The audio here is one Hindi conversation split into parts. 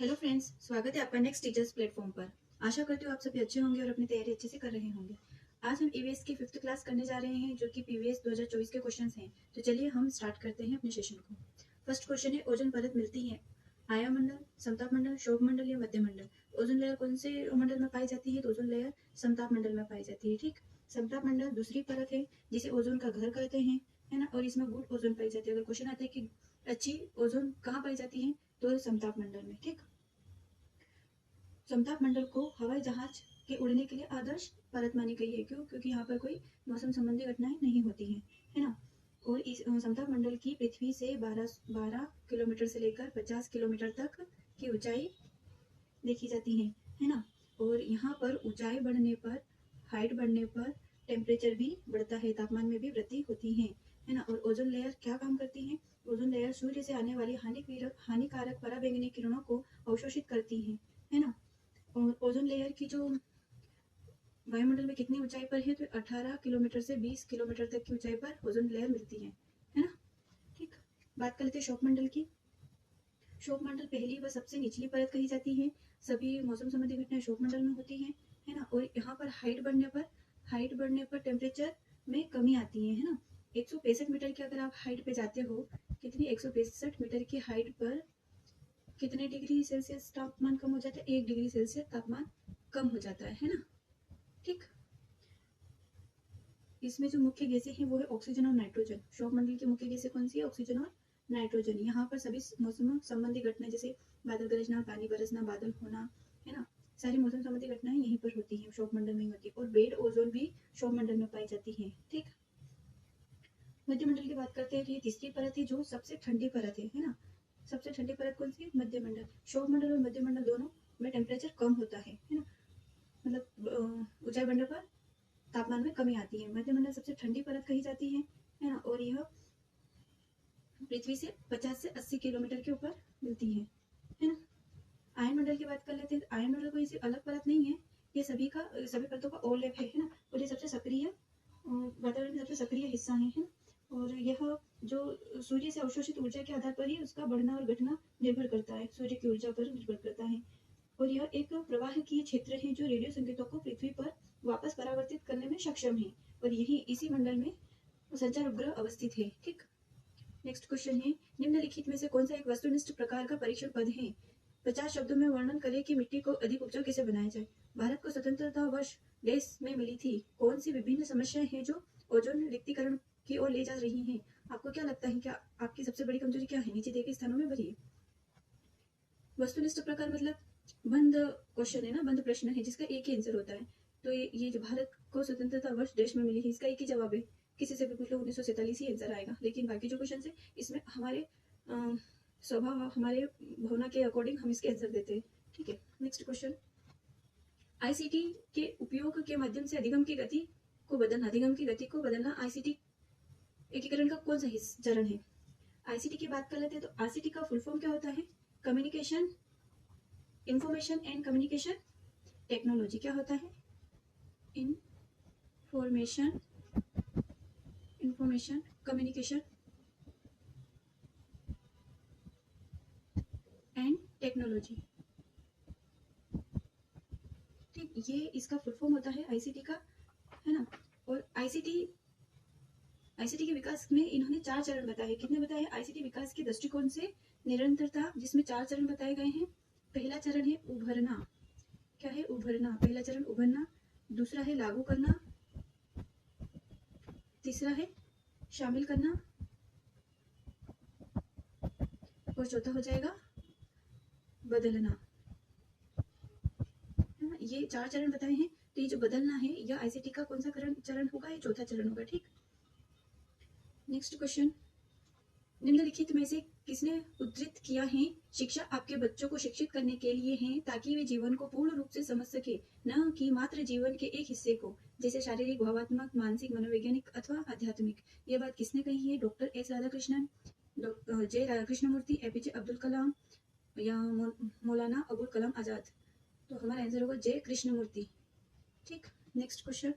हेलो फ्रेंड्स, स्वागत है आपका नेक्स्ट टीचर्स प्लेटफॉर्म पर। आशा करती हूँ आप सभी अच्छे होंगे और अपनी तैयारी अच्छे से कर रहे होंगे। आज हम ईवीएस की 5th क्लास करने जा रहे हैं, जो कि पीवीएस 2024 के क्वेश्चंस हैं। तो चलिए हम स्टार्ट करते हैं अपने सेशन को। फर्स्ट क्वेश्चन है, ओजोन परत मिलती है आया मंडल, समताप मंडल, शोभ मंडल या मध्य मंडल। ओजोन लेयर कौन से मंडल में पाई जाती है? तो ओजोन लेयर समताप मंडल में पाई जाती है। ठीक, समताप मंडल दूसरी परत है जिसे ओजोन का घर कहते हैं, है ना। और इसमें गुड ओजोन पाई जाती है। अगर क्वेश्चन आता है कि अच्छी ओजोन कहाँ पाई जाती है, तो समताप मंडल में। ठीक, समताप मंडल को हवाई जहाज के उड़ने के लिए आदर्श परत मानी गई है। क्यों? क्योंकि यहाँ पर कोई मौसम संबंधी घटनाएं नहीं होती हैं, है ना। और इस समताप मंडल की पृथ्वी से 12 किलोमीटर से लेकर 50 किलोमीटर तक की ऊंचाई देखी जाती है ना। और यहाँ पर ऊंचाई बढ़ने पर, हाइट बढ़ने पर टेम्परेचर भी बढ़ता है, तापमान में भी वृद्धि होती है ना। और ओजोन लेयर क्या काम करती है? ओजोन लेयर सूर्य से आने वाली हानिकारक पराबैंगनी किरणों को अवशोषित करती है ना। और ओजोन लेयर की जो वायुमंडल में कितनी ऊंचाई पर है, तो 18 किलोमीटर से 20 किलोमीटर तक की ऊंचाई पर ओजोन लेयर मिलती है ना। ठीक, बात कर लेते हैं शोक मंडल की। शोक मंडल पहली व सबसे निचली परत कही जाती है। सभी मौसम संबंधी घटनाएं शोक मंडल में होती है ना। और यहाँ पर हाइट बढ़ने पर टेम्परेचर में कमी आती है ना। 165 मीटर की अगर आप हाइट पे जाते हो, कितनी 165 मीटर की हाइट पर कितने डिग्री सेल्सियस तापमान कम हो जाता है? 1 डिग्री सेल्सियस तापमान कम हो जाता है ना। ठीक, इसमें जो मुख्य गैसें हैं वो है ऑक्सीजन और नाइट्रोजन। शोक मंडल की मुख्य गैसें कौन सी है? ऑक्सीजन और नाइट्रोजन। यहाँ पर सभी मौसम संबंधी घटनाएं जैसे बादल गरजना, पानी बरसना, बादल होना, है ना, सारी मौसम संबंधी घटनाएं यहीं पर होती हैं, शोक मंडल में ही होती है। और बेड ओजोन भी शोक मंडल में पाई जाती है। ठीक, मध्य मंडल की बात करते हैं तो ये तीसरी परत है जो सबसे ठंडी परत है ना। सबसे ठंडी परत कौन सी है? मध्य मंडल। शोक मंडल और मध्य मंडल दोनों में टेम्परेचर कम होता है ना। मतलब ऊंचाई बढ़ने पर तापमान में कमी आती है। मध्य मंडल सबसे ठंडी परत कही जाती है ना। और यह पृथ्वी से 50 से 80 किलोमीटर के ऊपर मिलती है ना। आयन मंडल की बात कर लेते हैं। आयन मंडल कोई अलग परत नहीं है, ये सभी परतों का ओवरलैप है ना। और ये सबसे सक्रिय वातावरण का सबसे सक्रिय हिस्सा है ना। और यह जो सूर्य से अवशोषित ऊर्जा के आधार पर ही उसका बढ़ना और घटना निर्भर करता है, सूर्य की ऊर्जा पर निर्भर करता है। और यह एक प्रवाहकीय क्षेत्र है जो रेडियो संकेतों को पृथ्वी पर वापस परावर्तित करने में सक्षम है। और यही इसी मंडल में संचार उपग्रह अवस्थित है। ठीक, नेक्स्ट क्वेश्चन है, निम्नलिखित में से कौन सा एक वस्तुनिष्ठ प्रकार का परीक्षण पद है? 50 शब्दों में वर्णन करें कि मिट्टी को अधिक उपजाऊ कैसे बनाया जाए। भारत को स्वतंत्रता वर्ष देश में मिली थी। कौन सी विभिन्न समस्याएं हैं जो ओजोन रिक्तीकरण की ओर ले जा रही हैं? आपको क्या लगता है, क्या आपकी सबसे बड़ी कमजोरी क्या है? नीचे दिए गए स्थानों में भरिए। वस्तुनिष्ठ प्रकार मतलब बंद क्वेश्चन है ना, बंद प्रश्न है जिसका एक ही आंसर होता है। तो ये जो भारत को स्वतंत्रता वर्ष देश में मिली है, इसका एक ही जवाब है। किसी से भी पूछ लो 1947 ही आंसर आएगा। लेकिन बाकी जो क्वेश्चन है इसमें हमारे स्वभाव, हमारे भावना के अकॉर्डिंग हम इसके आंसर देते हैं। ठीक है, नेक्स्ट क्वेश्चन, आईसीटी के उपयोग के माध्यम से अधिगम की गति को बदलना आईसीटी एकीकरण का कौन सा चरण है? आईसीटी की बात कर लेते हैं तो आईसीटी का फुल फॉर्म क्या होता है? Communication, information and communication technology. क्या होता है? Information communication and technology. ठीक, ये इसका फुल फॉर्म होता है आईसीटी का, है ना। और आईसीटी के विकास में इन्होंने 4 चरण बताए। कितने बताए? आईसीटी विकास के दृष्टिकोण से निरंतरता, जिसमें 4 चरण बताए गए हैं। पहला चरण है उभरना। क्या है? उभरना। पहला चरण उभरना। दूसरा है लागू करना। तीसरा है शामिल करना। और चौथा हो जाएगा बदलना। ये 4 चरण बताए हैं। तो ये जो बदलना है, यह आईसीटी का कौन सा चरण होगा? ये चौथा चरण होगा। ठीक, नेक्स्ट क्वेश्चन, निम्नलिखित में से किसने उद्धृत किया है, शिक्षा आपके बच्चों को शिक्षित करने के लिए है ताकि वे जीवन को पूर्ण रूप से समझ सके, न कि मात्र जीवन के एक हिस्से को, जैसे शारीरिक, भावात्मक, मानसिक, मनोवैज्ञानिक अथवा आध्यात्मिक। यह बात किसने कही है? डॉक्टर एस राधाकृष्णन, जे कृष्णमूर्ति, एपीजे अब्दुल कलाम या मौलाना अबुल कलाम आजाद। तो हमारा आंसर होगा जे कृष्णमूर्ति। ठीक, नेक्स्ट क्वेश्चन,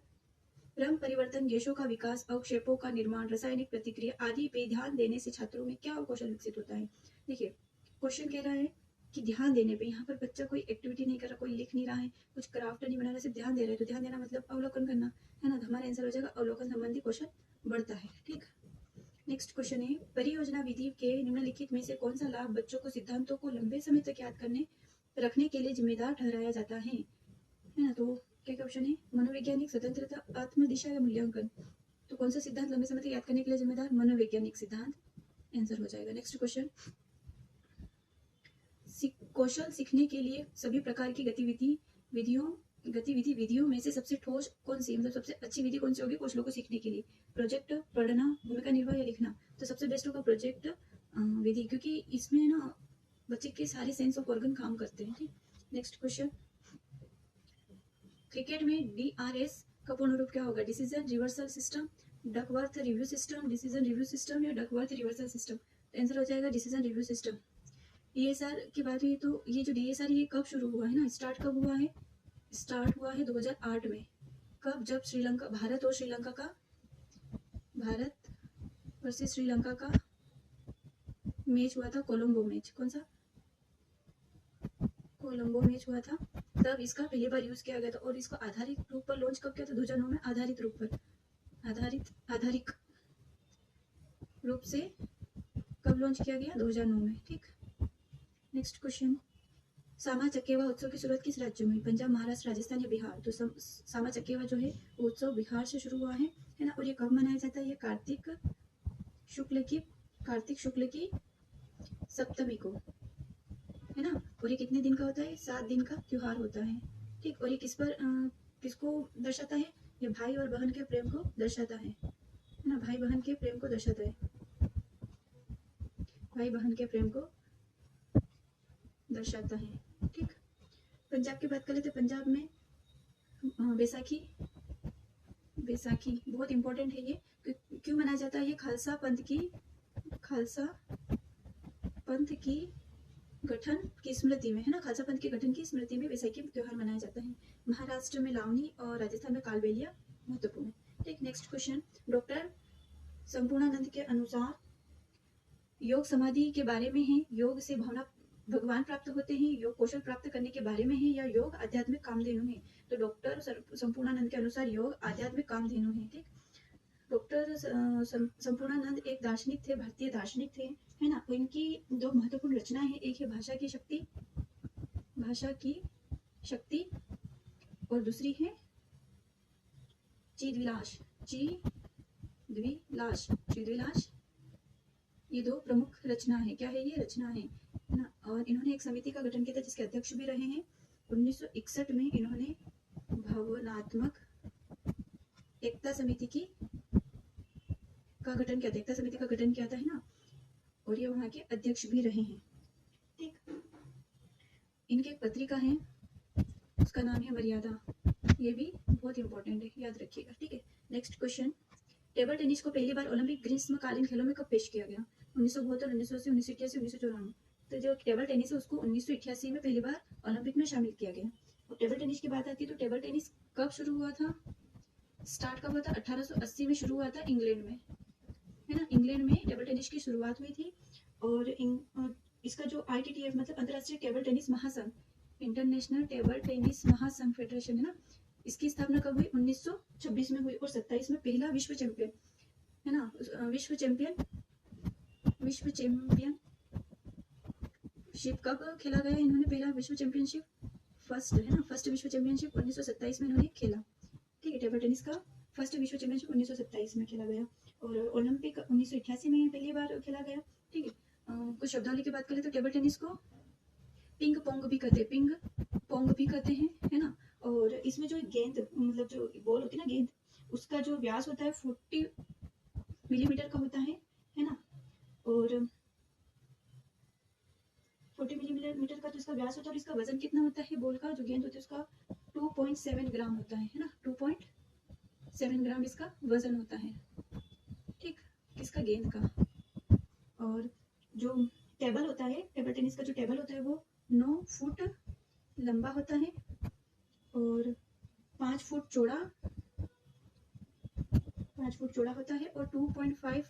क्रम परिवर्तन, गैसों का विकास, अवक्षेपों का निर्माण, रासायनिक प्रतिक्रिया आदि पे ध्यान देने से छात्रों में क्या कौशल विकसित होता है? देखिए, क्वेश्चन कह रहा है कि ध्यान देने पे, यहाँ पर बच्चा कोई एक्टिविटी नहीं कर रहा, कोई लिख नहीं रहा है, कुछ क्राफ्ट नहीं बना रहा, सिर्फ ध्यान दे रहा है, तो ध्यान देना मतलब अवलोकन करना है ना, तो हमारा आंसर हो जाएगा अवलोकन संबंधी कौशल बढ़ता है। ठीक, नेक्स्ट क्वेश्चन है, परियोजना विधि के निम्नलिखित में से कौन सा लाभ बच्चों को सिद्धांतों को लंबे समय तक याद करने रखने के लिए जिम्मेदार ठहराया जाता है ना, तो क्या क्या ऑप्शन है, मनोवैज्ञानिक स्वतंत्रता, आत्म दिशा या मूल्यांकन। तो कौन सा सिद्धांत लंबे समय तक याद करने के लिए जिम्मेदार, मनोवैज्ञानिक सिद्धांत आंसर हो जाएगा। नेक्स्ट क्वेश्चन, कौशल सीखने के लिए सभी प्रकार की गतिविधियों में से सबसे ठोस कौन सी, मतलब सबसे अच्छी विधि कौन सी होगी कौशलों को सीखने के लिए, प्रोजेक्ट, पढ़ना, भूमिका निर्वाह या लिखना। तो सबसे बेस्ट होगा प्रोजेक्ट विधि, क्योंकि इसमें ना बच्चे के सारे सेंस ऑफ ऑर्गन काम करते हैं। ठीक, नेक्स्ट क्वेश्चन, क्रिकेट में DRS का पूर्ण रूप क्या होगा, decision reversal system, Duckworth review system, decision review system या डकवर्थ रिवर्सल सिस्टम। आंसर हो जाएगा डिसीजन रिव्यू सिस्टम। DSR की बात हुई तो ये जो DSR ये कब शुरू हुआ है ना, स्टार्ट कब हुआ है, स्टार्ट हुआ है 2008 में। कब, जब श्रीलंका, भारत वर्सेस श्रीलंका का मैच हुआ था, कोलंबो मैच, कौन सा, कोलंबो मैच हुआ था, तब इसका पहली बार यूज किया गया था। और इसको आधारित रूप पर लॉन्च कब किया था, 2009 में। आधारित रूप पर, आधारिक रूप से कब लॉन्च किया गया, 2009 में। ठीक, नेक्स्ट क्वेश्चन, सामा चकेवा उत्सव की शुरुआत किस राज्य में, पंजाब, महाराष्ट्र, राजस्थान या बिहार। तो सामा चकेवा जो है वो उत्सव बिहार से शुरू हुआ है ना, और ये कब मनाया जाता है, ये कार्तिक शुक्ल की सप्तमी को, है ना। और ये कितने दिन का होता है, 7 दिन का त्योहार होता है। ठीक, और ये किसको दर्शाता है, ये भाई और बहन के प्रेम को दर्शाता है ना, भाई बहन के प्रेम को दर्शाता है, भाई बहन के प्रेम को दर्शाता है। ठीक, पंजाब की बात कर लेते, पंजाब में बैसाखी बहुत इंपॉर्टेंट है। ये क्यों मनाया जाता है, ये खालसा पंथ की गठन की स्मृति में, है ना, खालसा पंथ के गठन की स्मृति में बैसाखी त्योहार मनाया जाता है। महाराष्ट्र में लावनी और राजस्थान में कालबेलिया महत्वपूर्ण है। ठीक, नेक्स्ट क्वेश्चन, डॉक्टर संपूर्णानंद के अनुसार योग समाधि के बारे में है, योग से भगवान प्राप्त होते हैं, योग कौशल प्राप्त करने के बारे में है, या योग आध्यात्मिक कामधेनु है। तो डॉक्टर संपूर्णानंद के अनुसार योग आध्यात्मिक कामधेनु है। ठीक, डॉक्टर संपूर्णानंद एक दार्शनिक थे, भारतीय दार्शनिक थे, है ना। और इनकी 2 महत्वपूर्ण रचनाएं हैं, एक है भाषा की शक्ति और दूसरी है चिद्विलास। ये 2 प्रमुख रचना है। क्या है, ये रचना है ना। और इन्होंने एक समिति का गठन किया था जिसके अध्यक्ष भी रहे हैं। 1961 में इन्होंने भावनात्मक एकता समिति का गठन किया था, है ना, और ये वहाँ के अध्यक्ष भी रहे हैं। ठीक, इनकी एक पत्रिका है, उसका नाम है मर्यादा, ये भी बहुत इंपॉर्टेंट है, याद रखिएगा। ठीक है, नेक्स्ट क्वेश्चन, टेबल टेनिस को पहली बार ओलंपिक ग्रीष्मकालीन खेलों में कब पेश किया गया, 1972, 1980, 1981, 1994। तो जो टेबल टेनिस है उसको 1988 में पहली बार ओलंपिक में शामिल किया गया। और टेबल टेनिस की बात आती है तो टेबल टेनिस कब शुरू हुआ था, स्टार्ट कब हुआ था, 1880 में शुरू हुआ था, इंग्लैंड में, है ना। इंग्लैंड में टेबल टेनिस की शुरुआत हुई थी। और इसका जो ITTF मतलब अंतर्राष्ट्रीय टेबल टेनिस महासंघ, इंटरनेशनल टेबल टेनिस महासंघ फेडरेशन, है ना, इसकी स्थापना कब हुई, 1926 में हुई। और 27 में पहला विश्व चैंपियन, है ना, विश्व चैंपियनशिप कब खेला गया इन्होंने, पहला विश्व चैंपियनशिप, फर्स्ट विश्व चैंपियनशिप 1927 में इन्होंने खेला। ठीक है, टेबल टेनिस का फर्स्ट विश्व चैंपियनशिप 1927 में खेला गया। और ओलंपिक 1988 में पहली बार खेला गया। ठीक है, कुछ शब्दावली की बात करें तो टेबल टेनिस को पिंग पोंग भी कहते हैं, है ना। और इसमें जो गेंद मतलब जो बॉल होती है ना, गेंद, उसका जो व्यास होता है 40 मिलीमीटर का होता है ना। और 40 मिलीमीटर का तो इसका व्यास होता है। और इसका वजन कितना होता है, बॉल का जो गेंद होता है उसका 2.7 ग्राम होता है ना, 2.7 ग्राम इसका वजन होता है। ठीक, किसका, गेंद का। और जो टेबल होता है, टेबल टेनिस का जो टेबल होता है वो 9 फुट लंबा होता है और 5 फुट चौड़ा होता है और 2.5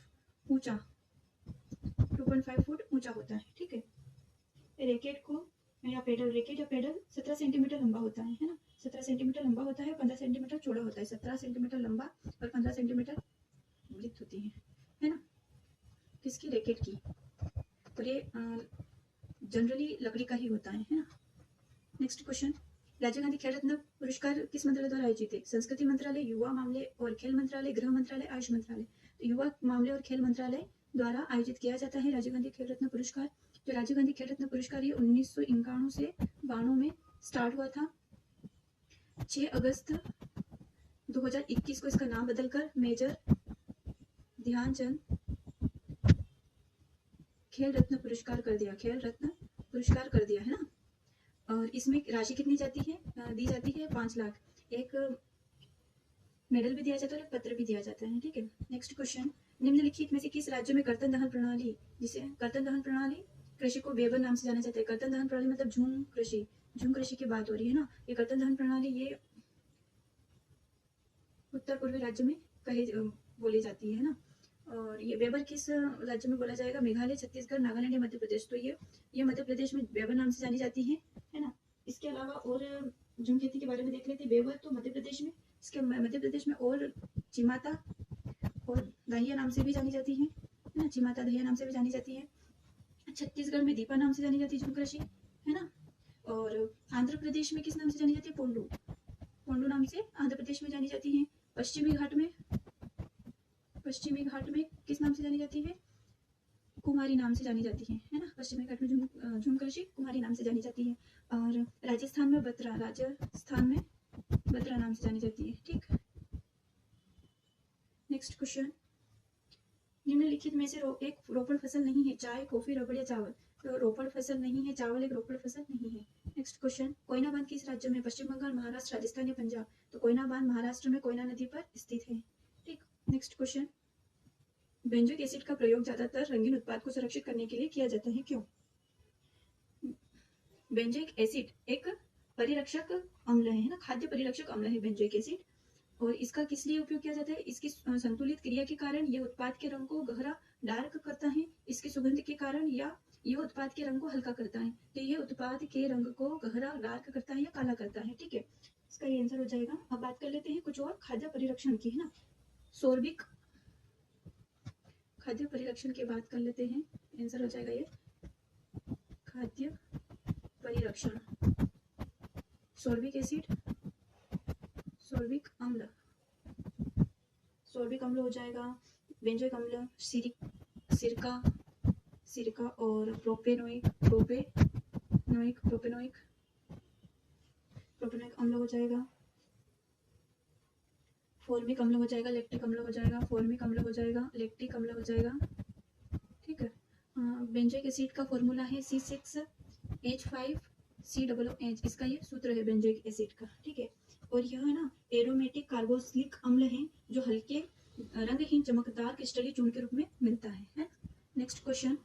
फुट ऊंचा होता है। ठीक है, रैकेट को या पेडल, रैकेट या पेडल 17 सेंटीमीटर लंबा होता है ना, 17 सेंटीमीटर लंबा होता है, 15 सेंटीमीटर चौड़ा होता है, 17 सेंटीमीटर लंबा और 15 सेंटीमीटर वृत्त होती है ना, किसकी, रैकेट की। और ये जनरली लकड़ी का ही होता है ना। नेक्स्ट क्वेश्चन, राजीव गांधी खेल रत्न पुरस्कार किस मंत्रालय द्वारा आयोजित है? संस्कृति मंत्रालय, युवा मामले और खेल मंत्रालय, गृह मंत्रालय, आयुष मंत्रालय। तो युवा मामले और खेल मंत्रालय द्वारा आयोजित किया जाता है राजीव गांधी खेल रत्न पुरस्कार। जो राजीव गांधी खेल रत्न पुरस्कार ये 1991 से 92 में स्टार्ट हुआ था। 6 अगस्त 2021 को इसका नाम बदलकर मेजर ध्यानचंद खेल रत्न पुरस्कार कर दिया, खेल रत्न पुरस्कार कर दिया है ना। और इसमें राशि कितनी जाती है, दी जाती है 5 लाख। एक मेडल भी दिया जाता है और एक पत्र भी दिया जाता है, ठीक है। नेक्स्ट क्वेश्चन, निम्नलिखित में से किस राज्य में कर्तन दहन प्रणाली, जिसे कर्तन दहन प्रणाली कृषि को बेबर नाम से जाना जाता है। कर्तन दहन प्रणाली मतलब झूम कृषि की बात हो रही है ना। ये कर्तन दहन प्रणाली ये उत्तर पूर्वी राज्य में बोली जाती है ना। और ये बेबर किस राज्य में बोला जाएगा? मेघालय, छत्तीसगढ़, नागालैंड या मध्य प्रदेश। तो ये मध्य प्रदेश में बेबर नाम से जानी जाती है ना। इसके अलावा और झूम खेती के बारे में देख लेते हैं। बेबर तो मध्य प्रदेश में, इसके मध्य प्रदेश में और चिमाता और दहिया नाम से भी जानी जाती है ना, चिमाता दहिया नाम से भी जानी जाती है। छत्तीसगढ़ में दीपा नाम से जानी जाती है झूम कृषि, है ना। और आंध्र प्रदेश में किस नाम से जानी जाती है? पोंडू नाम से आंध्र प्रदेश में जानी जाती है। पश्चिमी घाट में किस नाम से जानी जाती है? कुमारी नाम से जानी जाती है ना। पश्चिमी घाट में झूम कृषि कुमारी नाम से जानी जाती है। और राजस्थान में बत्रा नाम से जानी जाती है, ठीक। नेक्स्ट क्वेश्चन, निम्नलिखित में से एक रोपण फसल नहीं है, चाय, कॉफी, रबड़ या चावल। तो रोपण फसल नहीं है, चावल एक रोपण फसल नहीं है। नेक्स्ट क्वेश्चन, कोयना बांध किस राज्य में? पश्चिम बंगाल, महाराष्ट्र, राजस्थान या पंजाब। तो कोयना बांध महाराष्ट्र में कोयना नदी पर स्थित है, ठीक। नेक्स्ट क्वेश्चन, बेंजोइक एसिड का प्रयोग ज्यादातर रंगीन उत्पाद को सुरक्षित करने के लिए किया जाता है, क्यों? बेंजोइक एसिड एक परिरक्षक अम्ल है ना, खाद्य परिरक्षक अम्ल है बेंजोइक एसिड। और इसका किस लिए उपयोग किया जाता है? इसकी संतुलित क्रिया के कारण यह उत्पाद के रंग को गहरा डार्क करता है, इसकी सुगंध के कारण, या यह उत्पाद के रंग को हल्का करता है। तो यह उत्पाद के रंग को गहरा डार्क करता है या काला करता है, ठीक है। इसका ये आंसर हो जाएगा। अब बात कर लेते हैं कुछ और खाद्य परिरक्षण की, है ना। सोर्बिक खाद्य परिरक्षण की बात कर लेते हैं, आंसर हो जाएगा ये खाद्य परिरक्षण। सोर्बिक एसिड, सोर्बिक अम्ल हो जाएगा, बेंजोइक अम्ल, सिरका और प्रोपेनोइक अम्ल हो जाएगा, फॉर्मिक अम्ल हो जाएगा, लैक्टिक अम्ल हो जाएगा, फॉर्मिक अम्ल हो जाएगा, लैक्टिक अम्ल हो जाएगा, ठीक है। बेंजोइक एसिड का फॉर्मूला है C6H5COOH, इसका ये सूत्र है बेंजोइक एसिड का, ठीक है। और यह ना एरोमेटिक कार्बोक्सिलिक अम्ल है जो हल्के रंगहीन चमकदार क्रिस्टलीय चूर्ण के रूप में मिलता है। नेक्स्ट क्वेश्चन,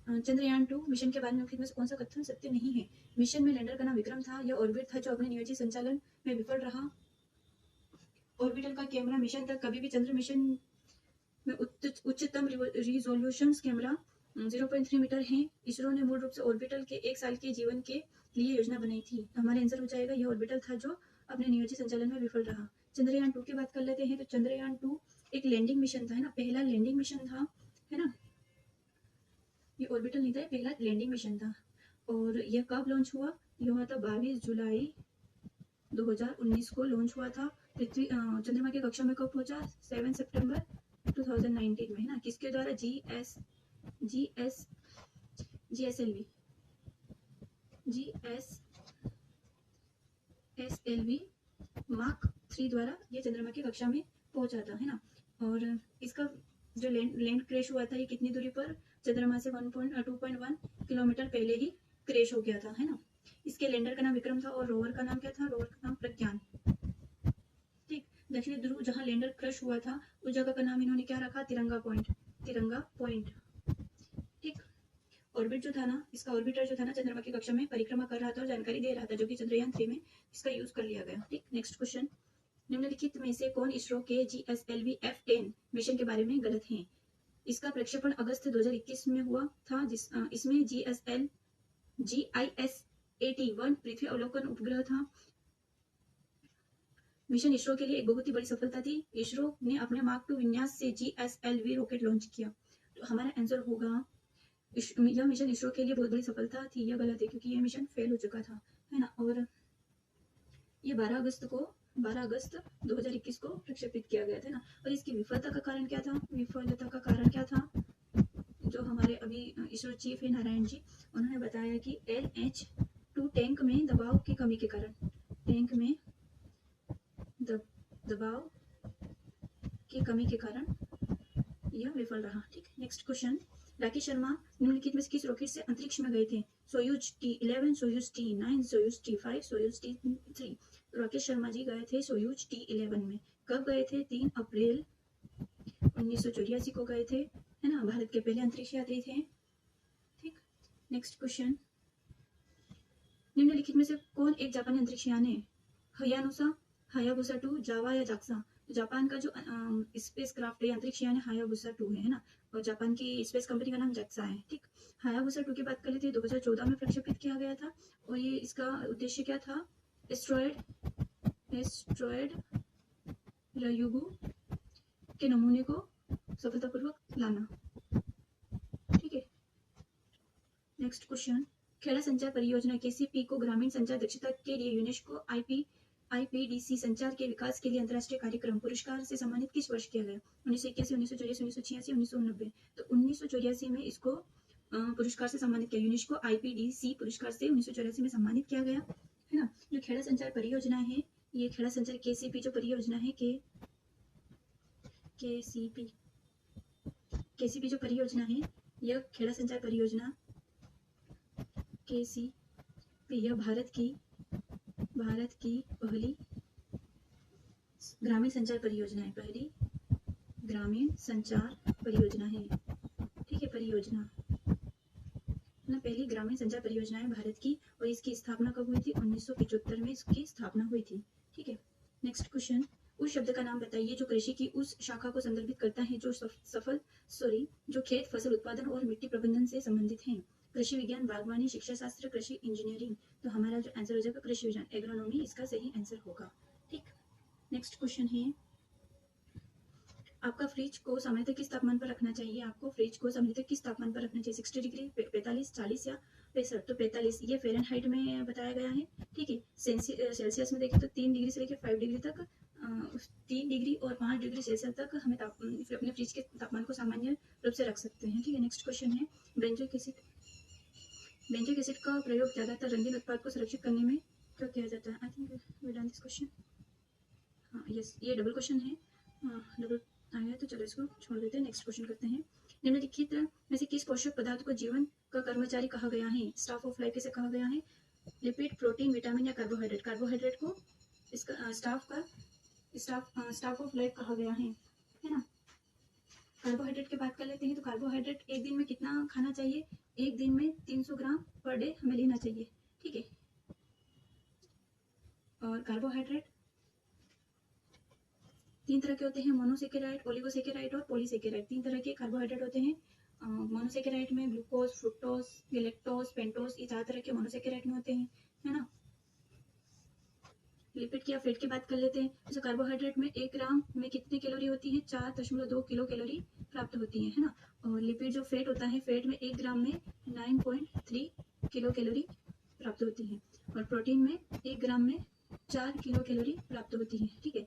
चंद्रयान 2 मिशन के बारे में निम्नलिखित में से कौन सा कथन सत्य नहीं है? मिशन में लैंडर का नाम विक्रम था, यह ऑर्बिट था जो अपने नियोजित संचालन में विफल रहा। ऑर्बिटल का कैमरा मिशन तक कभी भी चंद्र मिशन में उच्चतम रिजोल्यूशन कैमरा 0.3 मीटर है। इसरो ने मूल रूप से ऑर्बिटल के 1 साल के जीवन के लिए योजना बनाई थी। तो हमारा आंसर हो जाएगा यह ऑर्बिटल था जो अपने नियोजित संचालन में विफल रहा। चंद्रयान 2 की बात कर लेते हैं। तो चंद्रयान 2 एक लैंडिंग मिशन था, है ना, पहला लैंडिंग मिशन था, है ना। ये ऑर्बिटल नहीं था, पहला लैंडिंग मिशन था। और यह कब लॉन्च हुआ? यह हुआ था 22 जुलाई 2019 को लॉन्च हुआ था। पृथ्वी चंद्रमा की कक्षा में कब पहुंचा? 7 सितंबर 2019 में, है ना। किसके द्वारा? GSLV मार्क 3 द्वारा ये चंद्रमा की कक्षा में पहुंचा था, है ना। और इसका जो लैंड क्रैश हुआ था, ये कितनी दूरी पर? चंद्रमा से 2.1 किलोमीटर पहले ही क्रैश हो गया था, है ना। इसके लैंडर का नाम विक्रम था और रोवर का नाम क्या था? रोवर का नाम प्रज्ञान, ठीक। दक्षिणी ध्रुव जहां लैंडर क्रैश हुआ था उस जगह का नाम इन्होंने क्या रखा? तिरंगा पॉइंट, ठीक। ऑर्बिट जो था ना, इसका ऑर्बिटर जो था ना, चंद्रमा की कक्षा में परिक्रमा कर रहा था और जानकारी दे रहा था, जो कि चंद्रयान 3 में इसका यूज कर लिया गया, ठीक। नेक्स्ट क्वेश्चन, निम्नलिखित में से कौन इसरो के GSLV F10 मिशन के बारे में गलत है? इसका प्रक्षेपण अगस्त 2021 में हुआ था, इसमें GIS 81 पृथ्वी अवलोकन उपग्रह था। मिशन इसरो के लिए एक बहुत ही बड़ी सफलता थी। इसरो ने अपने मार्क 2 विन्यास से GSLV रॉकेट लॉन्च किया। तो हमारा आंसर होगा यह मिशन इसरो के लिए बहुत बड़ी सफलता थी। यह गलत है क्योंकि यह मिशन फेल हो चुका था, है ना। और ये 12 अगस्त 2021 को प्रक्षेपित किया गया था ना। और इसकी विफलता का कारण क्या था? विफलता का कारण क्या था? जो हमारे अभी इसरो चीफ है नारायण जी, उन्होंने बताया कि LH-2 टैंक में दबाव की कमी के कारण, टैंक में दबाव की कमी के कारण यह विफल रहा। ठीक, नेक्स्ट क्वेश्चन। राकेश शर्मा निम्नलिखित में से किस रॉकेट से अंतरिक्ष में गए थे? Soyuz T11, Soyuz T9, Soyuz T5, Soyuz T3। Rakesh Sharma ji गए थे सोयूज T11 में। कब गए थे? 3 अप्रैल 1984 को गए थे, है ना। भारत के पहले अंतरिक्ष यात्री थे। ठीक, नेक्स्ट क्वेश्चन। निम्नलिखित में से कौन एक जापानी अंतरिक्ष यान है? हायाबुसा 2, जावा या जाक्सा? जापान का जो स्पेस क्राफ्ट है, अंतरिक्ष यान है, हायाबुसा 2 है ना। और जापान की स्पेस कंपनी का नाम जैक्सा है। ठीक, हायाबुसा 2 की बात कर लेते हैं। 2014 में प्रक्षेपित किया गया था। और ये इसका उद्देश्य क्या था? एस्ट्रॉयड रयुगु के नमूने को सफलतापूर्वक लाना। ठीक है, नेक्स्ट क्वेश्चन। खेड़ा संचार परियोजना KCP को ग्रामीण संचार दक्षता के लिए यूनेस्को IPDC संचार के विकास के लिए अंतर्राष्ट्रीय कार्यक्रम पुरस्कार से सम्मानित किस वर्ष किया गया? 1981, 1984, 1986, 1989। तो 1984 में इसको पुरस्कार से सम्मानित किया। यूनेस्को IPDC पुरस्कार से 1984 में सम्मानित किया गया, है ना। जो खेड़ा संचार परियोजना है, ये खेड़ा संचार KCP जो परियोजना है, KCP जो परियोजना है, यह खेड़ा संचार परियोजना KCP, यह भारत की पहली ग्रामीण संचार परियोजना है। पहली ग्रामीण संचार परियोजना है। ठीक है, परियोजना ना, पहली ग्रामीण संचार परियोजना है भारत की। और इसकी स्थापना कब हुई थी? 1975 में इसकी स्थापना हुई थी। ठीक है, नेक्स्ट क्वेश्चन। उस शब्द का नाम बताइए जो कृषि की उस शाखा को संदर्भित करता है जो जो खेत फसल उत्पादन और मिट्टी प्रबंधन से संबंधित है। कृषि विज्ञान, बागवानी, शिक्षा शास्त्र, कृषि इंजीनियरिंग। तो हमारा जो आंसर हो जाएगा कृषि विज्ञान, एग्रोनॉमी इसका सही आंसर होगा। ठीक, नेक्स्ट क्वेश्चन है। आपका फ्रिज को समय तक किस तापमान पर रखना चाहिए? आपको फ्रिज को समय तक किस तापमान पर रखना चाहिए? 60 डिग्री, 45, 40 या 65? तो 45, ये फ़ारेनहाइट में बताया गया है। ठीक है, सेल्सियस में देखें तो 3 डिग्री से लेकर 5 डिग्री तक, 3 डिग्री और 5 डिग्री सेल्सियस तक हमें अपने फ्रिज के तापमान को सामान्य रूप से रख सकते हैं। ठीक है, नेक्स्ट क्वेश्चन है। बेंजोइक एसिड का प्रयोग ज्यादातर रंगीन उत्पाद को सुरक्षित करने में क्यों किया जाता है? I think we done this question. हाँ, यस, ये डबल क्वेश्चन है, डबल आया, तो चलो इसको छोड़ देते हैं। नेक्स्ट क्वेश्चन करते हैं। निम्नलिखित में से किस पोषक पदार्थ को जीवन का कर्मचारी कहा गया है? स्टाफ ऑफ लाइफ किसे कहा गया है? लिपिड, प्रोटीन, विटामिन या कार्बोहाइड्रेट? कार्बोहाइड्रेट को इसका स्टाफ ऑफ लाइफ कहा गया है ना। कार्बोहाइड्रेट की बात कर लेते हैं। तो कार्बोहाइड्रेट एक दिन में कितना खाना चाहिए? एक दिन में 300 ग्राम पर डे हमें लेना चाहिए। ठीक है, और कार्बोहाइड्रेट 3 तरह के होते हैं, मोनोसेकेराइड, ओलिगोसेकेराइड और पॉलीसेकेराइड। 3 तरह के कार्बोहाइड्रेट होते हैं। मोनोसेकेराइड में ग्लूकोज, फ्रुक्टोज, गैलेक्टोज, पेंटोज, ये 4 तरह के मोनोसेकेराइड में होते हैं, है ना। लिपिड की या फैट की बात कर लेते हैं। जैसे कार्बोहाइड्रेट में 1 ग्राम में कितनी कैलोरी होती है? 4.2 किलो कैलोरी प्राप्त होती है ना। और लिपिड जो फैट होता है, फैट में 1 ग्राम में 9.3 किलो कैलोरी प्राप्त होती है। और प्रोटीन में 1 ग्राम में 4 किलो कैलोरी प्राप्त होती है। ठीक है,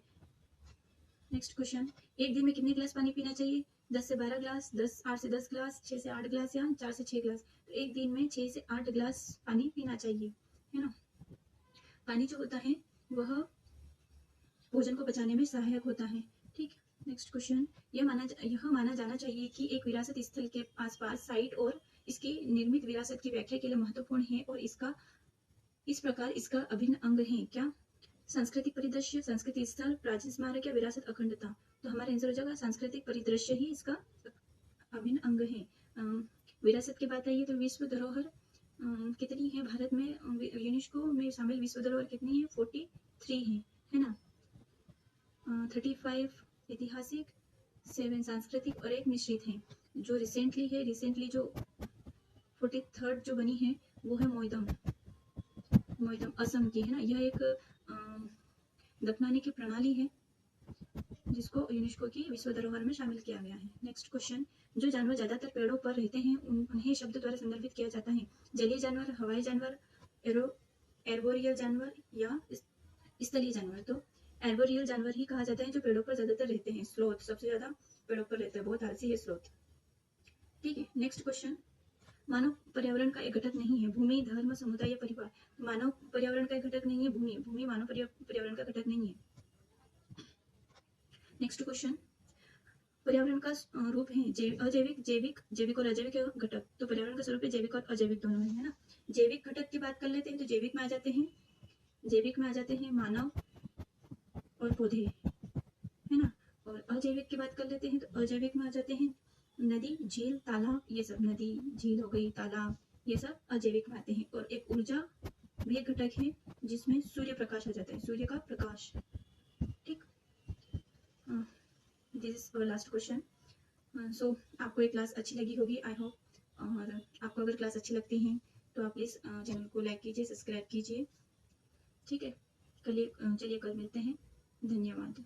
नेक्स्ट क्वेश्चन। एक दिन में कितने गिलास पानी पीना चाहिए? 10 से 12 ग्लास, 8 से 10 ग्लास, 6 से 8 ग्लास या 4 से 6 ग्लास? तो एक दिन में 6 से 8 ग्लास पानी पीना चाहिए, है ना। पानी जो होता है वह भोजन को पचाने में सहायक होता है। ठीक, नेक्स्ट क्वेश्चन। यह माना जाना चाहिए कि एक विरासत स्थल के आसपास साइट और इसकी निर्मित विरासत की व्याख्या के लिए महत्वपूर्ण है और इस प्रकार इसका अभिन्न अंग है। क्या? सांस्कृतिक परिदृश्य, संस्कृति स्थल, प्राचीन स्मारक या विरासत अखंडता? तो हमारा आंसर हो जाएगा सांस्कृतिक परिदृश्य ही इसका अभिन्न अंग है। विरासत की बात आई है तो विश्व धरोहर कितनी है भारत में? यूनेस्को में शामिल विश्व धरोहर कितनी है? 43 है ना। 35 ऐतिहासिक, 7 सांस्कृतिक और 1 मिश्रित है। जो रिसेंटली जो 43rd जो बनी है वो है मोइदम, मोहितम असम की है ना, यह एक दफनाने की प्रणाली है जिसको यूनेस्को की विश्व धरोहर में शामिल किया गया है। नेक्स्ट क्वेश्चन, जो जानवर ज्यादातर पेड़ों पर रहते हैं उन्हें शब्द द्वारा संदर्भित किया जाता है। जलीय जानवर, हवाई जानवर, एर्बोरियल जानवर या स्थलीय जानवर। तो एर्बोरियल जानवर ही कहा जाता है जो पेड़ों पर ज्यादातर रहते हैं। स्लोथ सबसे ज्यादा पेड़ों पर रहता है, बहुत आलसी है स्लोथ। ठीक है, नेक्स्ट क्वेश्चन, मानव पर्यावरण का एक घटक नहीं है। भूमि, धर्म, समुदाय या परिवार। मानव पर्यावरण का एक घटक नहीं है। भूमि मानव पर्यावरण का घटक नहीं है। नेक्स्ट क्वेश्चन, पर्यावरण का रूप है अजैविक, जैविक, जैविक और अजैविक घटक। तो पर्यावरण का स्वरूप है जैविक और अजैविक दोनों है ना। जैविक घटक की बात कर लेते हैं तो जैविक में आ जाते हैं, मानव और पौधे, है ना। और अजैविक की बात कर लेते हैं तो अजैविक में आ जाते हैं नदी, झील, तालाब, ये सब। नदी, झील हो गई, तालाब, ये सब अजैविक में आते हैं। और एक ऊर्जा भी एक घटक है जिसमें सूर्य प्रकाश आ जाता है, सूर्य का प्रकाश। ठीक, this is our last question. So आपको ये क्लास अच्छी लगी होगी आई होप। और आपको अगर क्लास अच्छी लगती है तो आप प्लीज़ चैनल को लाइक कीजिए, सब्सक्राइब कीजिए। ठीक है, चलिए कल मिलते हैं। धन्यवाद।